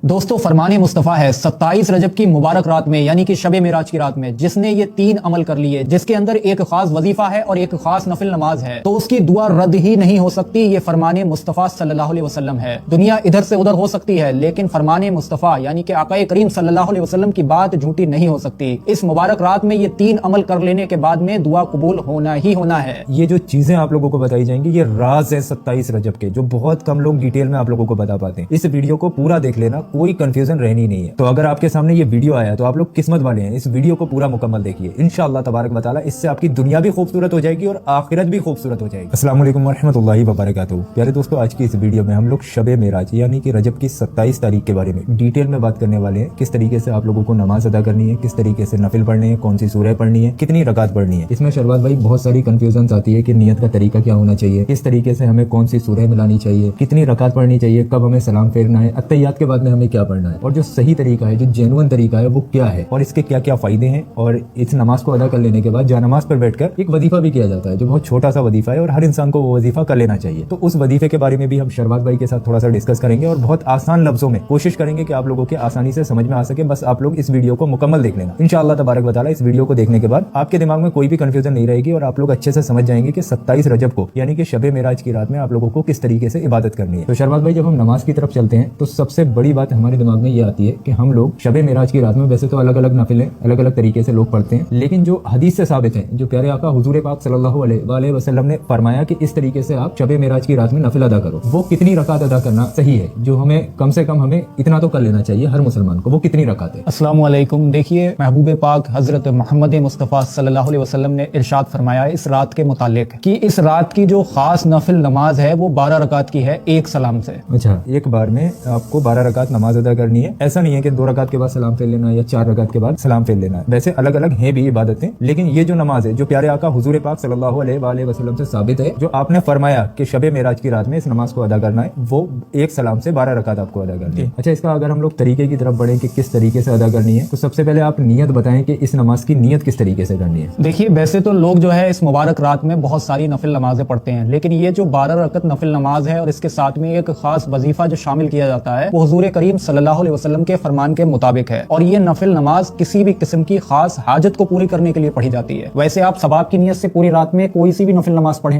دوستو فرمان مصطفیٰ ہے 27 رجب کی مبارک رات میں یعنی کہ شب معراج کی رات میں جس نے یہ 3 عمل کر لیے، جس کے اندر ایک خاص وظیفہ ہے اور ایک خاص نفل نماز ہے، تو اس کی دعا رد ہی نہیں ہو سکتی۔ یہ فرمان مصطفیٰ صلی اللہ علیہ وسلم ہے۔ دنیا ادھر سے ادھر ہو سکتی ہے لیکن فرمان مصطفیٰ یعنی کہ آقا کریم صلی اللہ علیہ وسلم کی بات جھوٹی نہیں ہو سکتی۔ اس مبارک رات میں یہ 3 عمل کر لینے کے بعد میں دعا قبول ہونا ہی ہونا ہے۔ یہ جو چیزیں آپ لوگوں کو بتائی جائیں گی یہ راز ہے 27 رجب کے، جو بہت کم لوگ ڈیٹیل میں آپ لوگوں کو بتا پاتے ہیں۔ اس ویڈیو کو پورا دیکھ لینا، کوئی کنفیوژن رہنی نہیں ہے۔ تو اگر آپ کے سامنے یہ ویڈیو آیا تو آپ لوگ قسمت والے ہیں، اس ویڈیو کو پورا مکمل دیکھیے، انشاءاللہ تبارک و تعالی اس سے آپ کی دنیا بھی خوبصورت ہو جائے گی اور آخرت بھی خوبصورت ہو جائے گی۔ السلام علیکم ورحمۃ اللہ وبرکاتہ۔ پیارے دوستو، آج کی اس ویڈیو میں ہم لوگ شب معراج یعنی کہ رجب کی 27 تاریخ کے بارے میں ڈیٹیل میں بات کرنے والے ہیں۔ کس طریقے سے آپ لوگوں کو نماز ادا کرنی ہے، کس طریقے سے نفل پڑھنے ہیں، کون سی سورہ پڑھنی ہے، کتنی رکعت پڑھنی ہے۔ اس میں شروعات بھائی بہت ساری کنفیوژنز آتی ہے کہ نیت کا طریقہ کیا ہونا چاہیے، کس طریقے سے ہمیں کون سی سورہ ملانی چاہیے، کتنی رکعت پڑھنی چاہیے، کب ہمیں سلام پھیرنا ہے، اتحیات کے بعد میں ہمیں کیا پڑھنا ہے، اور جو صحیح طریقہ ہے، جو جینوئن طریقہ ہے وہ کیا ہے، اور اس کے کیا کیا فائدے ہیں۔ اور اس نماز کو ادا کر لینے کے بعد جا نماز پر بیٹھ کر ایک وظیفہ بھی کیا جاتا ہے جو بہت چھوٹا سا وظیفہ ہے اور ہر انسان کو وہ وظیفہ کر لینا چاہیے۔ تو اس وظیفے کے بارے میں بھی ہم شروعات بھائی کے ساتھ تھوڑا سا ڈسکس کریں گے اور بہت آسان لفظوں میں کوشش کریں گے کہ آپ لوگوں کے آسانی سے سمجھ میں آ سکے۔ بس آپ لوگ اس ویڈیو کو مکمل دیکھ لینا، انشاءاللہ تبارک و تعالی۔ اس ویڈیو کو دیکھنے کے بعد آپ کے دماغ میں کوئی بھی کنفیوژن نہیں رہے گی اور آپ لوگ اچھے سے سمجھ جائیں گے کہ 27 رجب کو یعنی کہ شب معراج کی رات میں آپ لوگوں کو کس طریقے سے عبادت کرنی ہے۔ تو شروعات بھائی، جب ہم نماز کی طرف چلتے ہیں تو سب سے بڑی بات ہمارے دماغ میں یہ آتی ہے کہ ہم لوگ شب معراج کی رات میں ویسے تو الگ الگ نفلیں الگ الگ طریقے سے لوگ پڑھتے ہیں، لیکن جو حدیث سے ثابت ہے، جو پیارے آقا حضور پاک صلی اللہ علیہ وآلہ وسلم نے فرمایا کہ اس طریقے سے آپ شب معراج کی رات میں نفل ادا کرو، وہ کتنی رکعت ادا کرنا صحیح ہے، جو ہمیں کم سے کم ہمیں اتنا تو کر لینا چاہیے ہر مسلمان کو، وہ کتنی رکعت ہے۔ السلام علیکم۔ دیکھیے، محبوب پاک حضرت محمد مصطفیٰ صلی اللہ علیہ وسلم نے ارشاد فرمایا اس رات کے متعلق کہ اس رات کی جو خاص نفل نماز ہے وہ 12 رکعت کی ہے، ایک سلام سے۔ اچھا، ایک بار میں آپ کو 12 رکعت نماز ادا کرنی ہے۔ ایسا نہیں ہے کہ 2 رکعت کے بعد سلام پھیر لینا یا 4 رکعت کے بعد سلام پھیر لینا ہے، ویسے الگ الگ ہیں بھی عبادتیں، لیکن یہ جو نماز ہے جو پیارے آقا حضور پاک صلی اللہ علیہ وآلہ وسلم سے ثابت ہے، جو آپ نے فرمایا کہ شب معراج کی رات میں اس نماز کو ادا کرنا ہے، وہ ایک سلام سے 12 رکعت آپ کو ادا کرنی ہے۔ اچھا، اس کا اگر ہم لوگ طریقے کی طرف بڑھیں کہ کس طریقے سے ادا کرنی ہے، تو سب سے پہلے آپ نیت بتائیں کہ اس نماز کی نیت کس طریقے سے کرنی ہے۔ دیکھیے، ویسے تو لوگ جو ہے اس مبارک رات میں بہت ساری نفل نمازیں پڑھتے ہیں، لیکن یہ جو 12 رکعت نفل نماز ہے اور اس کے ساتھ میں ایک خاص وظیفہ جو شامل کیا جاتا ہے وہ حضور کریم صلی اللہ علیہ وسلم کے فرمان کے مطابق ہے، اور یہ نفل نماز کسی بھی قسم کی خاص حاجت کو پوری کرنے کے لیے پڑھی جاتی ہے۔ ویسے آپ ثواب کی نیت سے پوری رات میں کوئی سی بھی نفل نماز پڑھیں،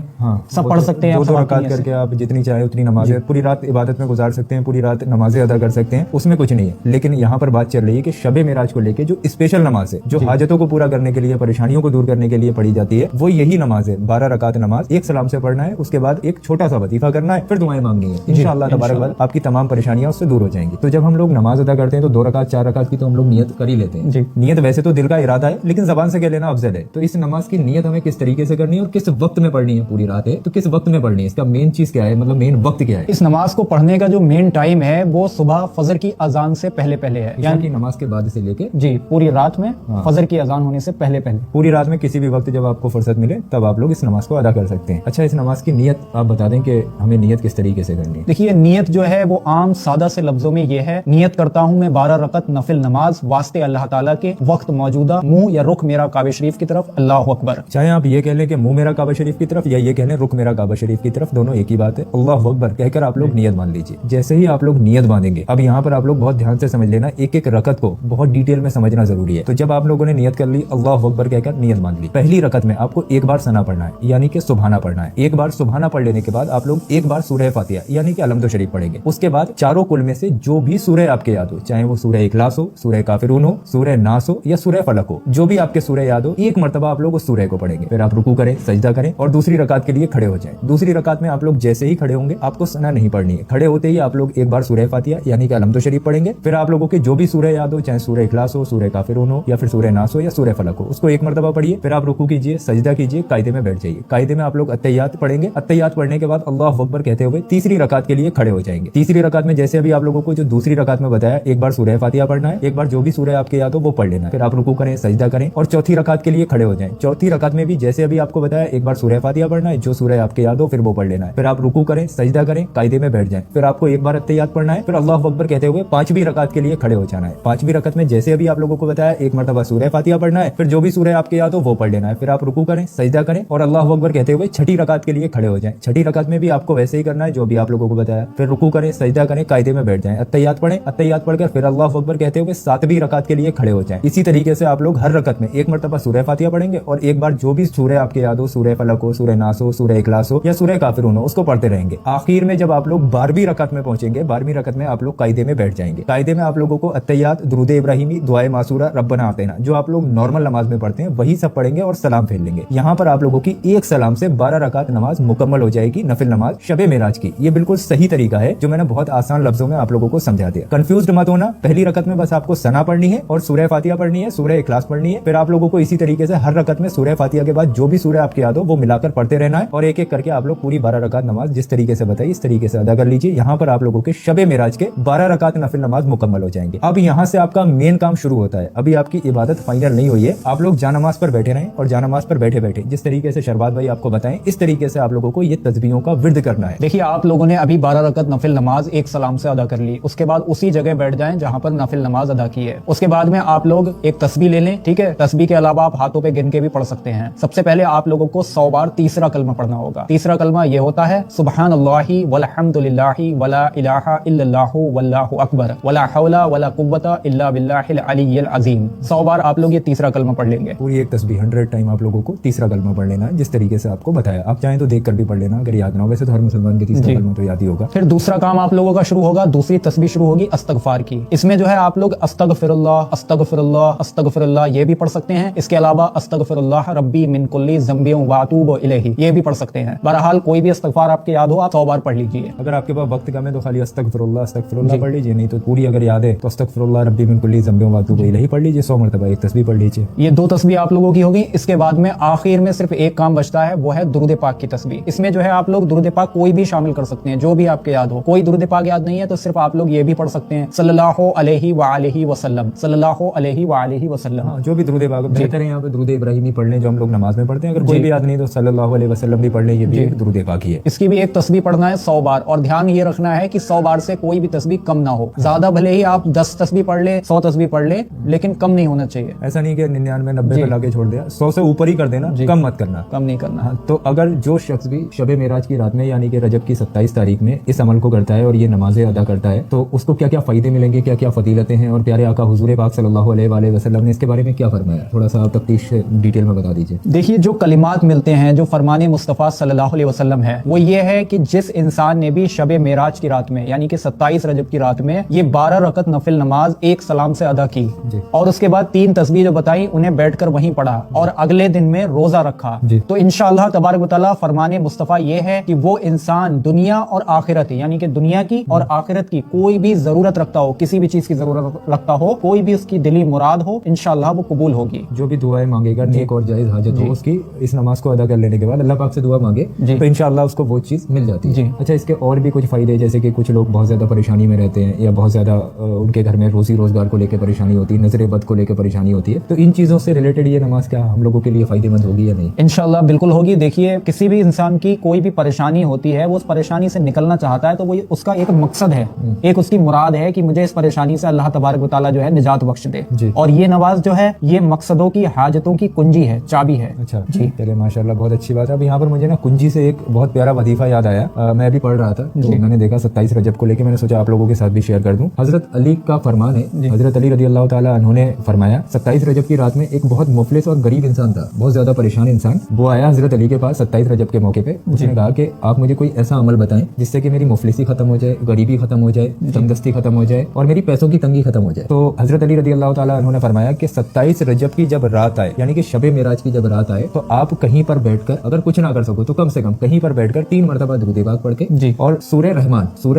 سب پڑھ سکتے ہیں، 2 رکعت کر کے آپ جتنی چاہے اتنی نمازیں پوری رات عبادت میں گزار سکتے ہیں، پوری رات نمازیں ادا کر سکتے ہیں، اس میں کچھ نہیں ہے۔ لیکن یہاں پر بات چل رہی ہے کہ شب معراج کو لے کے جو اسپیشل نماز ہے، جو حاجتوں کو پورا کرنے کے لیے، پریشانیوں کو دور کرنے کے لیے پڑھی جاتی ہے، وہ یہی نماز ہے، 12 رکعت نماز، ایک سلام سے پڑھنا ہے، اس کے بعد ایک چھوٹا سا وظیفہ کرنا ہے، پھر دعائیں مانگنی ہے، انشاءاللہ تبارک و تعالی آپ کی تمام پریشانیاں اس سے دور ہو جائیں گی۔ تو جب ہم لوگ نماز ادا کرتے ہیں تو 2 رکعت 4 رکعت کی تو ہم لوگ نیت کر ہی لیتے ہیں۔ نیت ویسے تو دل کا ارادہ ہے لیکن زبان سے کہہ لینا افضل ہے۔ تو اس نماز کی نیت ہمیں کس طریقے سے کرنی ہے اور کس وقت میں پڑھنی ہے، پوری رات ہے تو کس وقت میں پڑھنی ہے، اس کا مین چیز کیا ہے، مطلب مین وقت کیا ہے۔ اس نماز کو پڑھنے کا جو مین ٹائم ہے وہ صبح فجر کی اذان سے پہلے پہلے ہے، یعنی کہ نماز کے بعد سے لے کے پوری رات میں فجر کی اذان ہونے سے پہلے پہلے، پوری رات میں کسی بھی وقت جب آپ کو فرصت ملے تب آپ لوگ اس نماز کو ادا کر سکتے ہیں۔ اچھا، اس نماز کی نیت آپ بتا دیں کہ ہمیں نیت کس طریقے سے کرنی ہے۔ دیکھیے، نیت جو ہے وہ عام سادہ سے لفظوں میں یہ ہے، نیت کرتا ہوں میں 12 رکعت نفل نماز واسطے اللہ تعالیٰ کے، وقت موجودہ منہ یا رخ میرا کعبہ شریف کی طرف، اللہ اکبر۔ چاہے آپ یہ کہہ لیں کہ منہ میرا کعبہ شریف کی طرف یا یہ کہہ لیں رخ میرا کعبہ شریف کی طرف، دونوں ایک ہی بات ہے، اللہ اکبر کہہ کر آپ لوگ نیت باندھ لیجیے۔ جیسے ہی آپ لوگ نیت باندھیں گے، اب یہاں پر آپ لوگ بہت دھیان سے سمجھ لینا، ایک ایک رکعت کو بہت ڈیٹیل میں سمجھنا ضروری ہے۔ تو جب آپ لوگوں نے نیت کر لی، اللہ اکبر کہہ کر نیت باندھ لی، پہلی رکعت میں آپ کو ایک بار ثنا پڑھنا ہے یعنی کہ سبحانہ پڑھنا ہے۔ ایک بار سبحانہ پڑھ لینے کے بعد آپ لوگ ایک بار سورہ فاتحہ یعنی کہ الحمد شریف پڑھیں گے۔ اس کے بعد چاروں کل میں سے جو بھی سورہ آپ کے یاد ہو، چاہے وہ سورہ اخلاص ہو، سورہ کافرون ہو، سورہ ناس ہو یا سورہ فلق ہو، جو بھی آپ کے سورہ یاد ہو، ایک مرتبہ آپ لوگ اس سورہ کو پڑھیں گے، پھر آپ رکوع کریں، سجدہ کریں اور دوسری رکعت کے لیے کھڑے ہو جائیں۔ دوسری رکعت میں آپ لوگ جیسے ہی کھڑے ہوں گے آپ کو ثنا نہیں پڑھنی ہے، کھڑے ہوتے ہی آپ لوگ ایک بار سورہ فاتحہ یعنی کہ الحمد شریف پڑھیں گے، پھر آپ لوگوں کے جو بھی سورہ یاد ہو، چاہے سورہ اخلاص ہو، سورہ کافرون ہو یا پھر سورہ ناس ہو یا سورہ فلق ہو، اس کو ایک مرتبہ پڑھیے، پھر آپ رکوع کیجیے، سجدہ کیجیے، قاعدے میں بیٹھ جائیے۔ قاعدے میں آپ لوگ اتحیات پڑھیں گے، اتحیات پڑھنے کے بعد اللہ اکبر کہتے ہوئے تیسری رکعت کے لیے کھڑے ہو جائیں گے۔ تیسری رکعت میں جیسے ابھی آپ لوگوں کو جو دوسری رکعت میں بتایا، ایک بار سورہ فاتحہ پڑھنا ہے، ایک بار جو بھی سورہ آپ کے یاد ہو وہ پڑھ لینا ہے، پھر آپ رکوع کریں، سجدہ کریں اور چوتھی رکعت کے لیے کھڑے ہو جائیں۔ چوتھی رکعت میں بھی جیسے ابھی آپ کو بتایا، ایک بار سورہ فاتحہ پڑھنا ہے، جو سورہ آپ کے یاد ہو پھر وہ پڑھ لینا ہے، پھر آپ رکوع کریں، سجدہ کریں، قاعدے میں بیٹھ جائیں، پھر آپ کو ایک بار اتحیات پڑھنا ہے، پھر اللہ اکبر کہتے ہوئے پانچویں رکعت کے لیے کھڑے ہو جانا ہے۔ پانچویں رکعت میں جیسے ابھی آپ لوگوں کو بتایا، ایک مرتبہ سورہ فاتحہ پڑھنا ہے، پھر جو بھی سورہ آپ کے یاد ہو وہ پڑھ لینا ہے، پھر آپ رکوع کریں، سجدہ کریں اور اللہ اکبر کہتے ہوئے چھٹی رکعت کے لیے کھڑے ہو جائیں۔ چھٹی رکعت میں بھی آپ کو ویسے ہی کرنا ہے جو بھی آپ لوگوں کو بتایا، پھر رکوع کریں، سجدہ کریں، قاعدے میں بیٹھ جائیں، अत्तहियात पढ़ें, अत्तहियात पढ़कर फिर अल्लाह अकबर कहते हुए 7वीं रकात के लिए खड़े हो जाएं। इसी तरीके से आप लोग हर रकत में एक मरतबा सूरह फातिहा पढ़ेंगे और एक बार जो भी सूरह आपके याद हो, सूरह फलक हो, सूरह नास हो, सूरह इखलास हो या सूरह काफिरून हो, उसको पढ़ते रहेंगे। आखिर में जब आप लोग 12वीं रकत में पहुंचेंगे, 12वीं रकत में आप लोग कायदे में बैठ जाएंगे। कायदे में आप लोगों को अत्तहियात, दुरूद इब्राहिमी, दुआए मासूरा, रब्बना आतिना, जो आप लोग नॉर्मल नमाज में पढ़ते हैं वही सब पढ़ेंगे और सलाम फेर लेंगे। यहाँ पर आप लोगों की एक सलाम से 12 रकात नमाज मुकम्मल हो जाएगी, नफिल नमाज शबे मेराज की। ये बिल्कुल सही तरीका है जो मैंने बहुत आसान लफ्जों में आप लोगों को समझा दिया। कंफ्यूज्ड मत होना, पहली रकत में बस आपको सना पढ़नी है और सूरह फातिहा पढ़नी है, सूरह इखलास पढ़नी है। फिर आप लोगों को इसी तरीके से हर रकत में सूरह फातिहा के बाद जो भी सूरह आपके याद हो वो मिलाकर पढ़ते रहना है और एक एक करके आप लोग पूरी 12 रकात नमाज जिस तरीके से बताई इस तरीके से अदा कर लीजिए। यहाँ पर आप लोगों के शबे मेराज के 12 रकात नफिल नमाज मुकम्मल हो जाएंगे। अब यहाँ से आपका मेन काम शुरू होता है। अभी आपकी इबादत फाइनल नहीं हुई है, आप लोग जानमाज पर बैठे रहें और जानमाज पर बैठे बैठे जिस तरीके से शरबात भाई आपको बताएं इस तरीके से आप लोगों को ये तस्बीहों का विर्द करना है। देखिए, आप लोगों ने अभी 12 रकत नफिल नमाज एक सलाम से अदा कर ली, उसके बाद उसी जगह बैठ जाएं जहां पर नफिल नमाज अदा की है। उसके बाद में आप लोग एक तस्बीह ले लें, ठीक है। तस्बीह के अलावा आप हाथों पे गिन के भी पढ़ सकते हैं। सबसे पहले आप लोगों को 100 बार तीसरा कलमा पढ़ना होगा। तीसरा कलमा ये होता है सुब्हानल्लाहि वल्हम्दुलिल्लाहि वला इलाहा इल्लल्लाहु वल्लाहु अकबर वला हौला वला कुव्वता इल्ला बिल्लाहिल अलिय्यिल अज़ीम। 100 बार आप लोग ये तीसरा कलमा पढ़ लेंगे। पूरी एक तस्बीह 100 टाइम आप लोगों को तीसरा कलमा पढ़ लेना है जिस तरीके से आपको बताया। आप चाहें तो देख कर भी पढ़ लेना अगर याद ना हो, वैसे तो हर मुसलमान के तीसरा कलमा तो याद ही होगा। फिर दूसरा काम आप लोगों का शुरू होगा, दूसरी तस्बीह शुरू होगी अस्तगफार की। इसमें जो है आप लोग अस्तगफिरुल्लाह अस्तगफिरुल्लाह अस्तगफिरुल्लाह ये भी पढ़ सकते हैं। इसके अलावा अस्तगफिरुल्लाह रब्बी मिन कुल्ली ज़ंबियों व अतूबु इलैहि ये भी पढ़ सकते हैं। बहरहाल कोई भी इस्तगफार आपके याद हो आप 100 बार पढ़ लीजिए। अगर आपके पास वक्त कम है तो खाली अस्तगफिरुल्लाह पढ़ लीजिए, नहीं तो पूरी अगर याद है तो अस्तगफिरुल्लाह रब्बी मिन कुल्ली ज़ंबियों व अतूबु इलैहि पढ़ लीजिए। 100 मरतबा एक तस्बीह पढ़ लीजिए। ये 2 तस्बीह आप लोगों की होगी। इसके बाद में आखिर में सिर्फ एक काम बचता है, वो है दुरूद पाक की तस्बीह। इसमें जो है आप लोग दुरूद पाक कोई भी शामिल कर सकते हैं जो भी आपके याद हो। कोई दुरूद पाक याद नहीं है तो सिर्फ आप लोग ये भी पढ़ सकते हैं सल्लल्लाहु अलैहि व आलिहि वसल्लम, सल्लल्लाहु अलैहि व आलिहि वसल्लम। जो भी दुरूद पाक बेहतर है यहाँ पे दुरूद इब्राहिमी पढ़ लें जो हम लोग नमाज में पढ़ते हैं। अगर कोई भी याद नहीं तो सल्लल्लाहु अलैहि वसल्लम भी पढ़ लें, ये भी एक दुरूद पाक ही है। इसकी भी एक तस्बीह पढ़ना है 100 बार और ध्यान ये रखना है कि 100 बार से कोई भी तस्बीह कम ना हो। ज्यादा भले ही आप 10 तस्बीह पढ़ ले, 100 तस्बीह पढ़ ले, लेकिन कम नहीं होना चाहिए। ऐसा नहीं कि 99 90 पे लाके छोड़ दिया, 100 से ऊपर ही कर देना, कम मत करना, कम नहीं करना। तो अगर जो शख्स भी शबे मेराज की रात में यानी कि रजब की 27 तारीख में इस अमल को करता है और ये नमाजें अदा करता है तो उसको क्या क्या फायदे मिलेंगे, क्या क्या फजीलतें हैं और प्यारे आका हुजूर पाक सल्लल्लाहु अलैहि वसल्लम ने इसके बारे में क्या फरमाया, थोड़ा सा आप तफ्तीश डिटेल में बता दीजिए। देखिए, जो कलिमात मिलते हैं, जो फरमाने मुस्तफ़ा सल्लल्लाहु अलैहि वसल्लम है, वो ये है कि जिस इंसान ने भी शबे मेराज की रात में यानी कि 27 रजब की रात में ये 12 रकत नफिल नमाज एक सलाम से अदा की और उसके बाद 3 तस्बीह जो बताई उन्हें बैठकर वहीं पढ़ा और अगले दिन में रोजा रखा, तो इंशाअल्लाह तबारक व तआला फरमाने मुस्तफ़ा ये है कि वो इंसान दुनिया और आखिरत यानी कि दुनिया की और आखिरत की कोई भी जरूरत रखता हो, किसी भी चीज की जरूरत रखता हो, कोई भी उसकी दिली मुराद हो, इंशाअल्लाह वो कबूल होगी। जो भी दुआएं मांगेगा नेक और जायज हाजत हो उसकी इस नमाज को अदा कर लेने के बाद अल्लाह पाक से दुआ मांगे तो इंशाअल्लाह उसको वो चीज मिल जाती है। अच्छा, इसके और भी कुछ फायदे जैसे कि कुछ लोग बहुत ज्यादा परेशानी में रहते हैं या बहुत ज्यादा उनके घर में रोजी रोजगार को लेकर परेशानी होती है, नजर बद को लेकर परेशानी होती है, तो इन चीजों से रिलेटेड ये नमाज क्या हम लोगों के लिए फायदेमंद होगी या नहीं? इंशाअल्लाह बिल्कुल होगी। देखिए, किसी भी इंसान की कोई भी परेशानी होती है, वो उस परेशानी से निकलना चाहता है तो वो उसका एक मकसद है, एक उसकी मुराद है कि मुझे इस परेशानी से अल्लाह तबारक व तआला जो है निजात बख्श दे। और ये नमाज जो है ये मकसदों की हाजतों की कुंजी है, चाबी है। अच्छा जी, चले माशाल्लाह, बहुत अच्छी बात है। अब यहाँ पर मुझे ना कुंजी से एक बहुत प्यारा वजीफा याद आया। मैं भी पढ़ रहा था तो मैंने देखा 27 रजब को लेकर, मैंने सोचा आप लोगों के साथ भी शेयर कर दूं। हजरत अली का फरमान है, हजरत अली रजी अल्लाह ताला अन्हु ने फरमाया 27 रजब की रात में एक बहुत मुफलिस और गरीब इंसान था, बहुत ज्यादा परेशान इंसान। वो आया हजरत अली के पास 27 रजब के मौके पे, उसने कहा कि आप मुझे कोई ऐसा अमल बताएं जिससे कि मेरी मुफलिसी खत्म हो जाए, गरीबी खत्म हो जाए, तंगदस्ती खत्म हो जाए और मेरी पैसों की तंगी खत्म हो जाए। तो हजरत अली रजी अल्लाह ताला अन्हु ने फरमाया कि 27 रजब की जब रात आए यानी कि शबे मेराज की जब रात आए तो आप कहीं पर बैठकर अगर कुछ ना कर सको तो कम से कम कहीं पर बैठकर 3 मरतबा दुरूद पाक पढ़ के और सूरह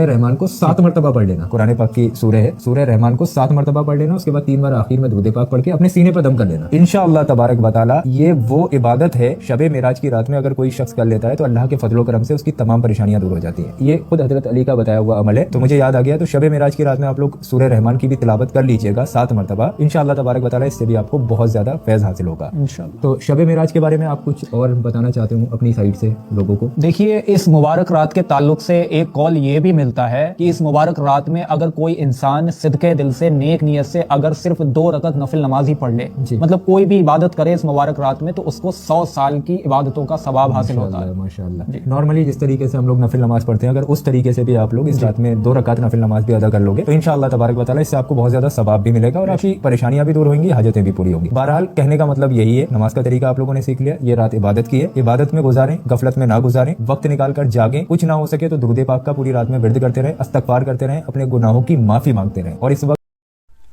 रहमान को 7 मरतबा पढ़ लेना। कुरान पाक की सूरह है, सूरह रहमान को 7 मरतबा पढ़ लेना। उसके बाद 3 बार आखिर में दुरूद पाक पढ़ के अपने सीने पर दम कर लेना। इंशाअल्लाह तबारक व तआला ये वो इबादत है शबे मेराज की रात में अगर कोई शख्स कर लेता है तो अल्लाह के फजलो करम से उसकी तमाम परेशानियां दूर हो जाती हैं। ये खुद हजरत अली का बताया हुआ अमल है। तो मुझे याद आ गया, तो शबे मेराज की रात में आप लोग सूरह रहमान की भी तिलावत कर लीजिएगा 7 मरतबा। इंशाअल्लाह तबारक व तआला इससे भी आपको बहुत ज्यादा फैज हासिल होगा इंशाअल्लाह। तो शबे मेराज के बारे में आप कुछ और बताना चाहते हो अपनी साइड से लोगों को? देखिए, इस मुबारक रात के ताल्लुक से एक कौल ये भी मिलता है कि इस मुबारक रात में अगर कोई इंसान सिद्के दिल से नेक नियत से अगर सिर्फ 2 रकत नफिल नमाज ही पढ़ ले, मतलब कोई भी इबादत करे इस मुबारक रात में, तो उसको 100 साल की इबादतों का सवाब हासिल होता है। माशाअल्लाह। नॉर्मली जिस तरीके से हम लोग नफिल नमाज पढ़ते हैं अगर उस तरीके से भी आप लोग इस रात में 2 रकात नफिल नमाज भी अदा कर लोगे तो इंशाअल्लाह तबारक व तआला इससे आपको बहुत ज्यादा सवाब भी मिलेगा और आपकी परेशानियां भी दूर होंगी, हाजतें भी पूरी होंगी। बहरहाल कहने का मतलब यही है, नमाज का तरीका आप लोगों ने सीख लिया, ये रात इबादत की है, इबादत में गुजारें, गफलत में ना गुजारें, वक्त निकाल कर जागें, कुछ ना हो सके तो दुरूद पाक का पूरी रात में विर्द करते रहें, इस्तगफार करते रहें, अपने गुनाहों की माफी मांगते रहें। और इस वक्त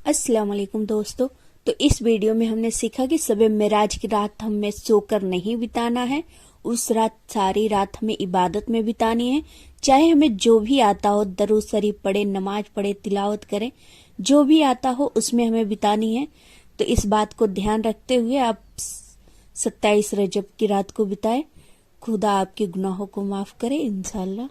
अस्सलाम वालेकुम दोस्तों, तो इस वीडियो में हमने सीखा कि शब मेराज की रात हमें सोकर नहीं बिताना है, उस रात सारी रात हमें इबादत में बितानी है। चाहे हमें जो भी आता हो, दरूद शरीफ पढ़े, नमाज पढ़े, तिलावत करें, जो भी आता हो उसमें हमें बितानी है। तो इस बात को ध्यान रखते हुए आप 27 रजब की रात को बिताएं। खुदा आपके गुनाहों को माफ करे इंशाअल्लाह।